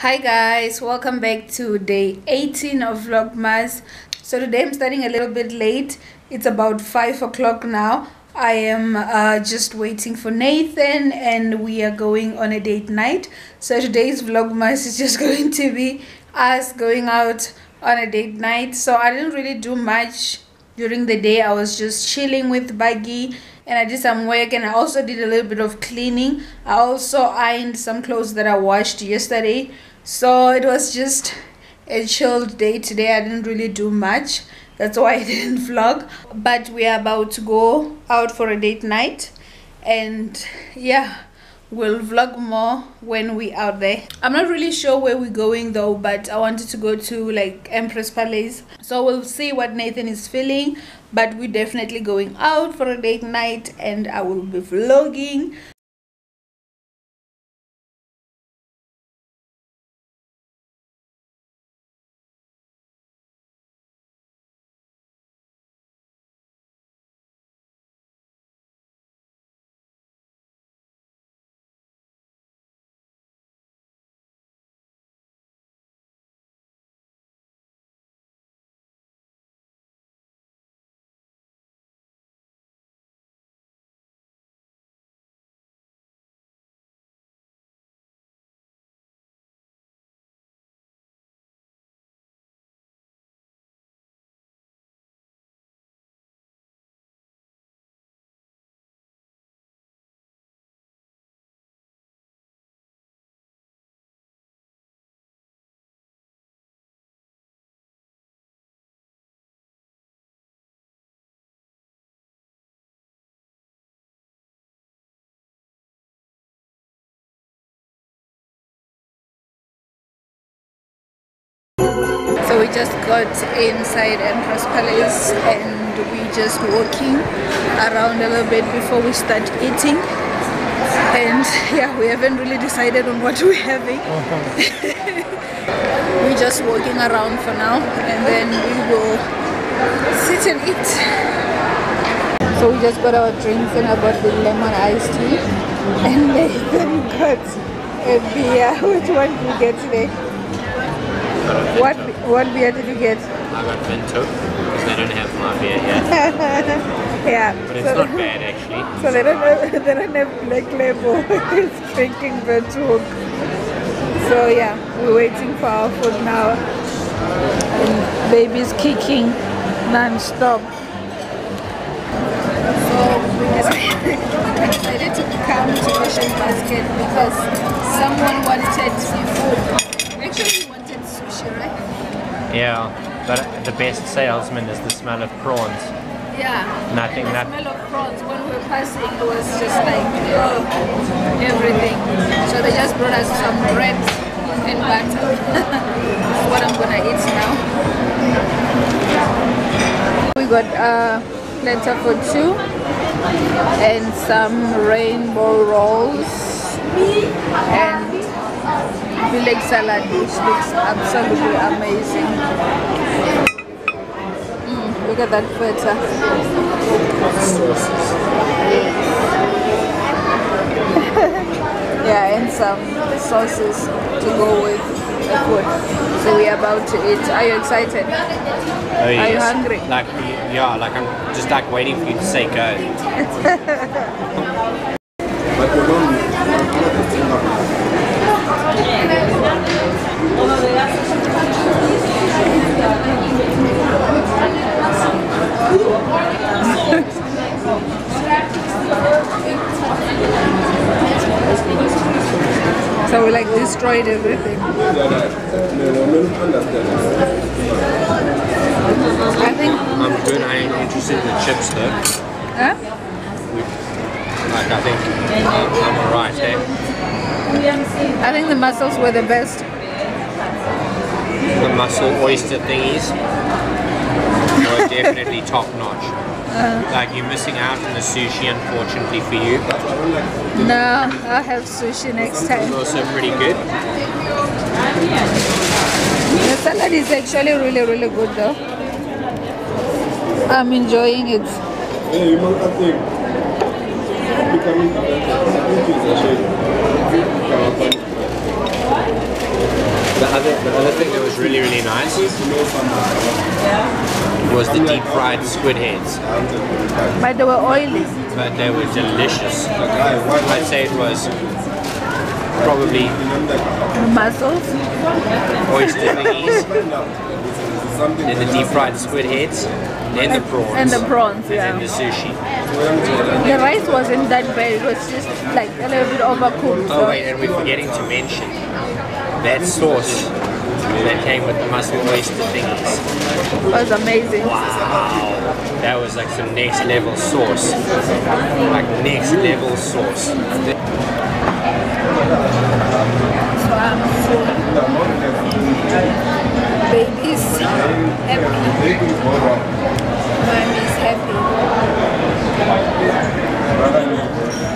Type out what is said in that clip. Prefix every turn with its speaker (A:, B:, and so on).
A: Hi guys, welcome back to day 18 of Vlogmas. So today I'm starting a little bit late. It's about 5 o'clock now. I am just waiting for Nathan and we are going on a date night. So today's Vlogmas is just going to be us going out on a date night. So I didn't really do much during the day. I was just chilling with Baggy and I did some work, and I also did a little bit of cleaning. I also ironed some clothes that I washed yesterday. So it was just a chilled day today. I didn't really do much. That's why I didn't vlog. But we are about to go out for a date night. And yeah, we'll vlog more when we out there. I'm not really sure where we're going though, but I wanted to go to like Empress Palace. So we'll see what Nathan is feeling. But we're definitely going out for a date night and I will be vlogging. So we just got inside Empress Palace and we just walking around a little bit before we start eating. And yeah, we haven't really decided on what we're having. We're just walking around for now and then we will sit and eat. So we just got our drinks and I got the lemon iced tea and Nathan got a beer. Which one did you get today? What beer did you get?
B: I got Vento because they don't have my beer yet.
A: Yeah.
B: But it's not bad actually.
A: So they don't have Black Label. It's drinking Vento. So yeah, we're waiting for our food now. And baby's kicking non-stop. So we decided to come to Ocean Basket because someone wanted seafood. Actually, he wanted sushi, right?
B: Yeah, but the best salesman is the smell of prawns.
A: Yeah.
B: Nothing.
A: The smell of prawns when we were passing, it was just like everything. So they just brought us some bread and butter. That's what I'm gonna eat now. We got platter for two and some rainbow rolls and village salad, which looks absolutely amazing. Look at that feta. Yeah, and some sauces to go with the food. So we are about to eat. Are you excited?
B: Oh, yes.
A: Are you hungry?
B: Like, yeah, like I'm just like waiting for you to say go.
A: So we like destroyed everything. I think
B: I'm good. I ain't interested in the chips though.
A: huh?
B: Like I think I'm alright, eh?
A: I think the mussels were the best.
B: The mussel oyster thingies were definitely top notch. Like you're missing out on the sushi, unfortunately for you.
A: No, I'll have sushi next time.
B: It's also pretty good.
A: The salad is actually really good though. I'm enjoying it.
B: The other thing that was really, really nice was the deep fried squid heads.
A: But they were oily.
B: But they were delicious. I'd say it was probably
A: Mussels.
B: oyster thingies, then the deep fried squid heads, then the prawns.
A: And the prawns,
B: and then the sushi.
A: The rice wasn't that bad, it was just like a little bit overcooked.
B: Oh wait, and we're forgetting to mention that sauce that came with the mussel oyster thingies.
A: It was amazing.
B: Wow, that was like some next level sauce. Like next level sauce.
A: So I'm full. Babies happy.